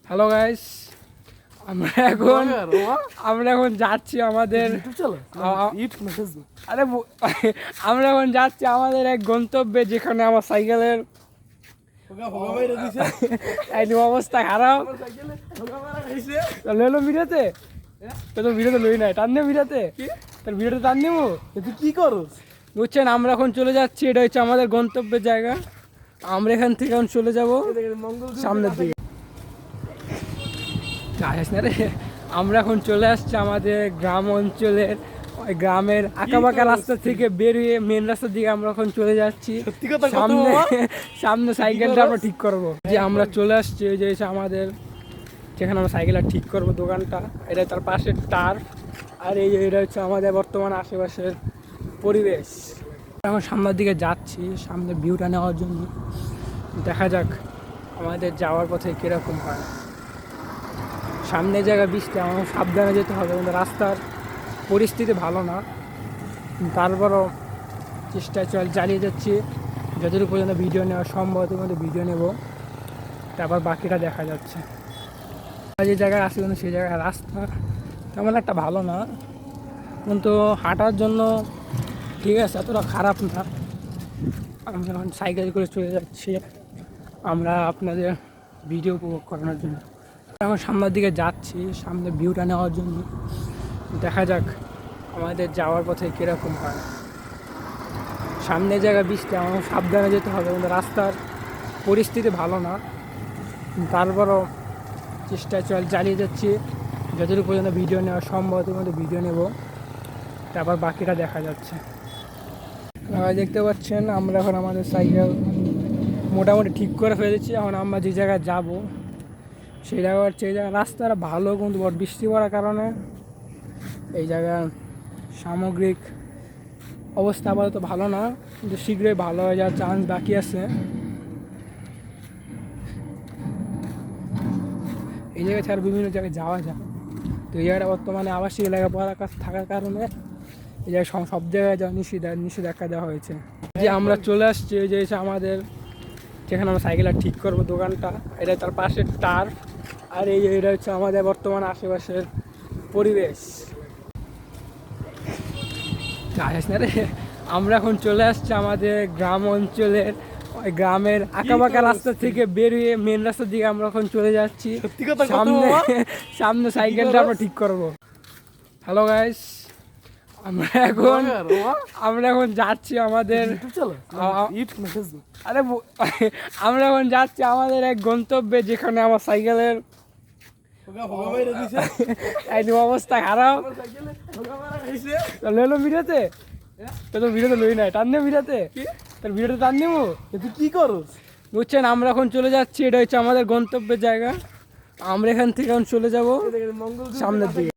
Hello guys, আমরা এখন যাচ্ছি আমাদের আমরা এখন যাচ্ছি আমাদের এক গন্তব্যে, যেখানে আমার সাইকেলের একদম অবস্থা খারাপ। লেলো ভিডিওতে তো ভিডিওতে লই নাই, টান দিয়ে ভিডিওতে তোর ভিডিওতে টান দিবো। তুই কি করস বুঝছেন, আমরা এখন চলে যাচ্ছি, এটা হচ্ছে আমাদের গন্তব্যের জায়গা। আমরা এখান থেকে এখন চলে যাবো সামনের দিকে। না রে, আমরা এখন চলে আসছি আমাদের গ্রাম অঞ্চলের ওই গ্রামের আঁকাবাঁকা রাস্তা থেকে বেরিয়ে মেন রাস্তার দিকে আমরা এখন চলে যাচ্ছি। সামনে সামনে সাইকেলটা আমরা ঠিক করবো। যে আমরা চলে আসছি, ওই যে আমাদের যেখানে আমরা সাইকেলটা ঠিক করবো দোকানটা, এটা তার পাশের টার্ফ। আর এটা হচ্ছে আমাদের বর্তমান আশেপাশের পরিবেশ। এখন সামনের দিকে যাচ্ছি সামনে ভিউটা নেওয়ার জন্য। দেখা যাক আমাদের যাওয়ার পথে কীরকম হয়। সামনে জায়গা বৃষ্টি, আমার সাবধানে যেতে হবে, কিন্তু রাস্তার পরিস্থিতি ভালো না। তারপরও চেষ্টা চালিয়ে যাচ্ছি, যতটুকু পর্যন্ত ভিডিও নেওয়া সম্ভব মধ্যে ভিডিও নেব, তারপর বাকিটা দেখা যাচ্ছে। যে জায়গায় আসি কিন্তু সেই জায়গায় রাস্তা তেমন একটা ভালো না, কিন্তু হাঁটার জন্য ঠিক আছে, এতটা খারাপ না। আমরা এখন সাইকেল করে চলে যাচ্ছি আমরা আপনাদের ভিডিও উপভোগ করানোর জন্য। এখন সামনের দিকে যাচ্ছি সামনে ভিউটা নেওয়ার জন্য। দেখা যাক আমাদের যাওয়ার পথে কীরকম হয়। সামনে জায়গা বৃষ্টি, আমার সাবধানে যেতে হবে, কিন্তু রাস্তার পরিস্থিতি ভালো না। তারপরও চেষ্টা চালিয়ে যাচ্ছি, যতটুকু পর্যন্ত ভিডিও নেওয়া সম্ভব মধ্যে ভিডিও নেব, তারপর বাকিটা দেখা যাচ্ছে। দেখতে পাচ্ছেন আমরা এখন আমাদের সাইকেল মোটামুটি ঠিক করে ফেলেছি। এখন আমরা যে জায়গায় যাব সেই জায়গা হচ্ছে, এই জায়গায় রাস্তাটা ভালো, কিন্তু বৃষ্টি পড়ার কারণে এই জায়গার সামগ্রিক অবস্থা আপাতত ভালো না, কিন্তু শীঘ্রই ভালো হয়ে যাওয়ার চান্স বাকি আছে। এই জায়গায় ছাড়া বিভিন্ন জায়গায় যাওয়া যায়, তো এই জায়গাটা বর্তমানে আবাসিক এলাকা পড়ার কাছে থাকার কারণে এই জায়গায় সব জায়গায় যাওয়া নিষেধাজ্ঞা দেওয়া হয়েছে। যে আমরা চলে আসছি, ওই যে আমাদের যেখানে আমরা সাইকেলটা ঠিক করবো দোকানটা, এটা তার পাশের টার্ফ। আর এটা হচ্ছে আমাদের বর্তমান আশেপাশের পরিবেশ। না রে, আমরা এখন চলে আসছি আমাদের গ্রাম অঞ্চলের ওই গ্রামের আঁকাবাঁকা রাস্তা থেকে বেরিয়ে মেন রাস্তার দিকে আমরা এখন চলে যাচ্ছি। সামনে সাইকেলটা আমরা ঠিক করবো। হ্যালো গাইস, আমরা এখন যাচ্ছি আমাদের আমরা এখন যাচ্ছি আমাদের এক গন্তব্যে, যেখানে আমার সাইকেলের একদম অবস্থা খারাপ। লেলো ভিডিওতে তো ভিডিওতে লই নাই, টান দিয়ে ভিডিওতে তোর ভিডিওতে টান দিবো। তুই কি করস বুঝছেন, আমরা এখন চলে যাচ্ছি, এটা হচ্ছে আমাদের গন্তব্যের জায়গা। আমরা এখান থেকে এখন চলে যাবো সামনের দিকে।